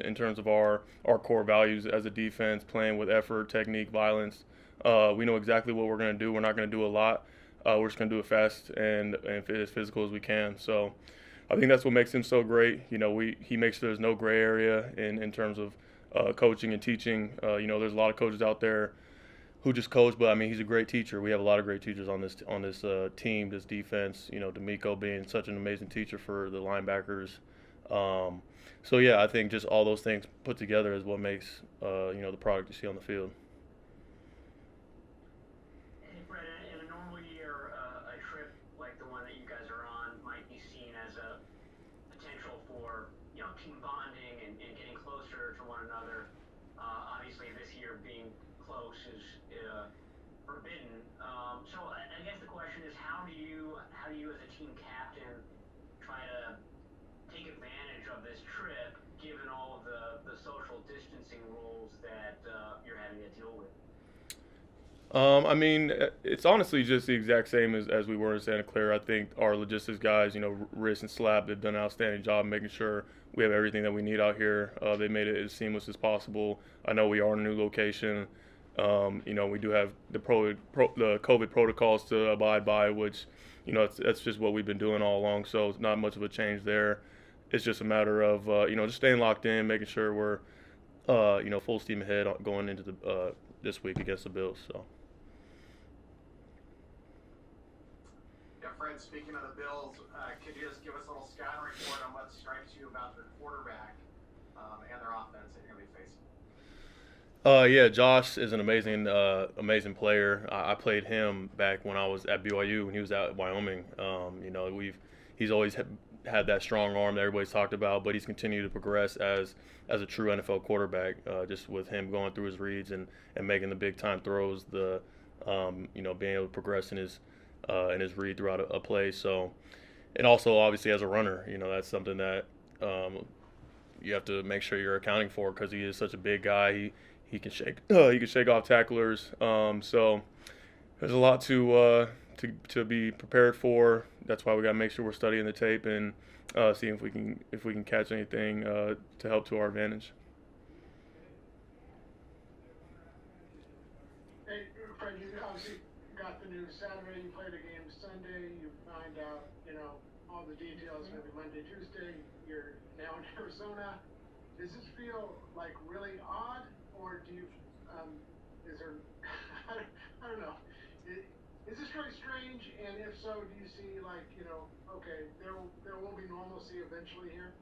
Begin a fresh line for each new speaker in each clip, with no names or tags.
in terms of our core values as a defense, playing with effort, technique, violence. We know exactly what we're going to do. We're not going to do a lot. We're just going to do it fast and as physical as we can. So I think that's what makes him so great. He makes sure there's no gray area in terms of coaching and teaching. There's a lot of coaches out there who just coach, but I mean, he's a great teacher. We have a lot of great teachers on this team, this defense. D'Amico being such an amazing teacher for the linebackers. So yeah, I think just all those things put together is what makes the product you see on the field.
Hey, Brett, in a normal year, a trip like the one that you guys are on might be seen as a potential for team bonding and getting closer to one another. Obviously, this year being close is forbidden. So I guess the question is, how do you as a team captain try to take advantage of this trip, given all of the social distancing rules that you're having to deal with?
I mean, it's honestly just the exact same as we were in Santa Clara. I think our logistics guys, Riss and Slap, they've done an outstanding job making sure we have everything that we need out here. They made it as seamless as possible. I know we are in a new location. We do have the COVID protocols to abide by, which, that's just what we've been doing all along. So it's not much of a change there. It's just a matter of, just staying locked in, making sure we're, full steam ahead going into this week against the Bills. So.
Yeah, Fred, speaking of the Bills, could you just give us a little scouting report on what strikes you about their quarterback and their offense that you're going to be facing?
Yeah, Josh is an amazing player. I played him back when I was at BYU when he was out at Wyoming. He's always had that strong arm that everybody's talked about, but he's continued to progress as a true NFL quarterback. Just with him going through his reads and making the big time throws, being able to progress in his read throughout a play. So, and also obviously as a runner, that's something that you have to make sure you're accounting for because he is such a big guy. He can shake off tacklers. So there's a lot to be prepared for. That's why we got to make sure we're studying the tape and seeing if we can catch anything to help to our advantage.
Hey, Fred, you obviously got the news Saturday. You play the game Sunday. You find out, all the details maybe Monday, Tuesday. You're now in Arizona. Does this feel like really odd, or do you? Is there? I don't know. Is this really strange? And if so, do you see like okay, there will be normalcy eventually here?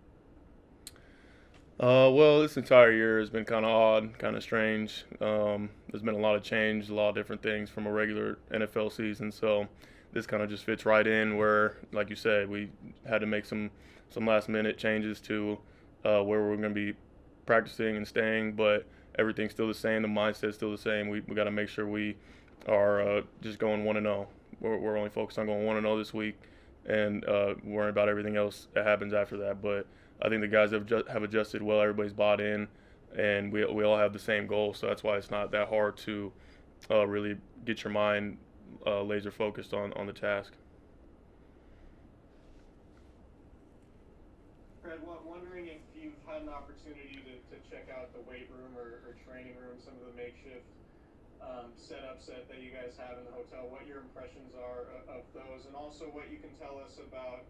Well, this entire year has been kind of odd, kind of strange. There's been a lot of change, a lot of different things from a regular NFL season. So this kind of just fits right in where, like you said, we had to make some last minute changes to where we're going to be practicing and staying, but everything's still the same. The mindset's still the same. We got to make sure we are just going 1-0. We're only focused on going 1-0 this week and worrying about everything else that happens after that. But I think the guys have adjusted well. Everybody's bought in, and we all have the same goal. So that's why it's not that hard to really get your mind laser focused on the task.
Fred, wondering if you've had an opportunity to check out the weight room or training room, some of the makeshift setups that you guys have in the hotel, what your impressions are of those, and also what you can tell us about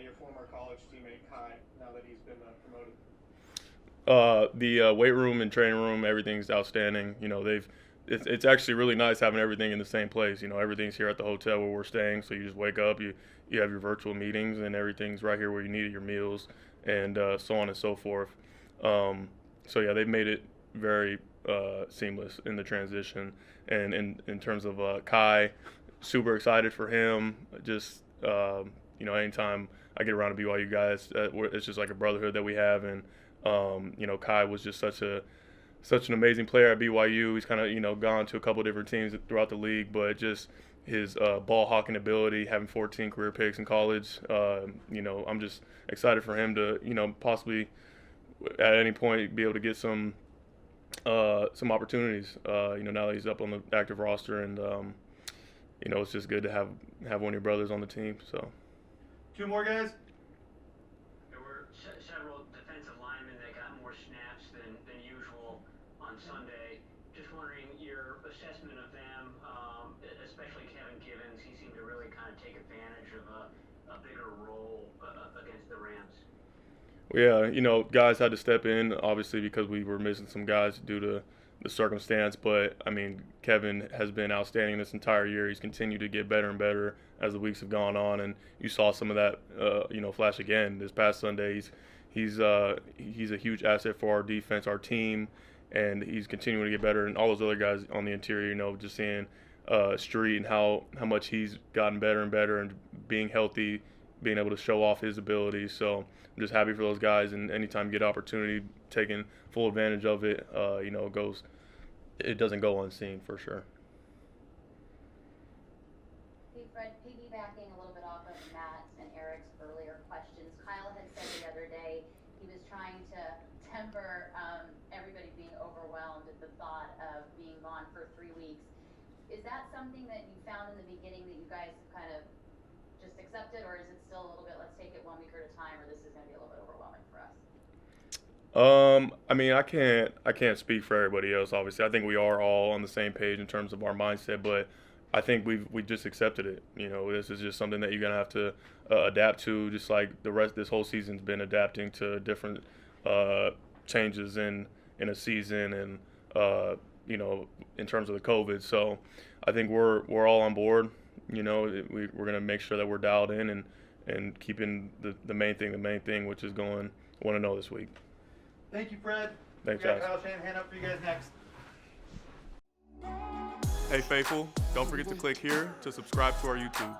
your former college teammate Kai, now that he's been promoted.
The weight room and training room, everything's outstanding. It's actually really nice having everything in the same place. Everything's here at the hotel where we're staying. So you just wake up, you have your virtual meetings, and everything's right here where you need it, your meals, and so on and so forth. So yeah, they've made it very seamless in the transition. And in terms of Kai, super excited for him. Just anytime I get around to BYU guys, it's just like a brotherhood that we have. And Kai was just such an amazing player at BYU. He's kind of gone to a couple different teams throughout the league, but just his ball hawking ability, having 14 career picks in college. I'm just excited for him to possibly at any point be able to get some opportunities. Now that he's up on the active roster, and it's just good to have one of your brothers on the team. So.
Two more guys.
There were several defensive linemen that got more snaps on Sunday. Just wondering your assessment of them, especially Kevin Givens. He seemed to really kind of take advantage of a bigger role against the Rams.
Yeah, guys had to step in, obviously, because we were missing some guys due to the circumstance. But, I mean, Kevin has been outstanding this entire year. He's continued to get better and better as the weeks have gone on. And you saw some of that, flash again this past Sunday. He's a huge asset for our defense, our team, and he's continuing to get better. And all those other guys on the interior, just seeing Street and how much he's gotten better and better and being healthy, being able to show off his abilities. So I'm just happy for those guys, and anytime you get opportunity, taking full advantage of it, it doesn't go unseen for sure.
Hey Fred, piggybacking a little bit off of Matt's and Eric's earlier questions, Kyle had said the other day he was trying to temper everybody being overwhelmed at the thought of being gone for 3 weeks. Is that something that you found in the beginning that you guys kind of just accepted, or is it still a little bit, let's take it 1 week at a time, or this is going to be a little bit overwhelming for us?
I mean, I can't speak for everybody else. Obviously, I think we are all on the same page in terms of our mindset, but I think we just accepted it. This is just something that you're gonna have to adapt to, just like the rest. This whole season's been adapting to different changes in a season, and in terms of the COVID. So I think we're all on board. We're gonna make sure that we're dialed in and keeping the main thing, which is going 1-0 this week.
Thank you, Fred.
Thanks,
we got
guys.
Kyle Shanahan up for you guys next.
Hey, faithful, don't forget to click here to subscribe to our YouTube.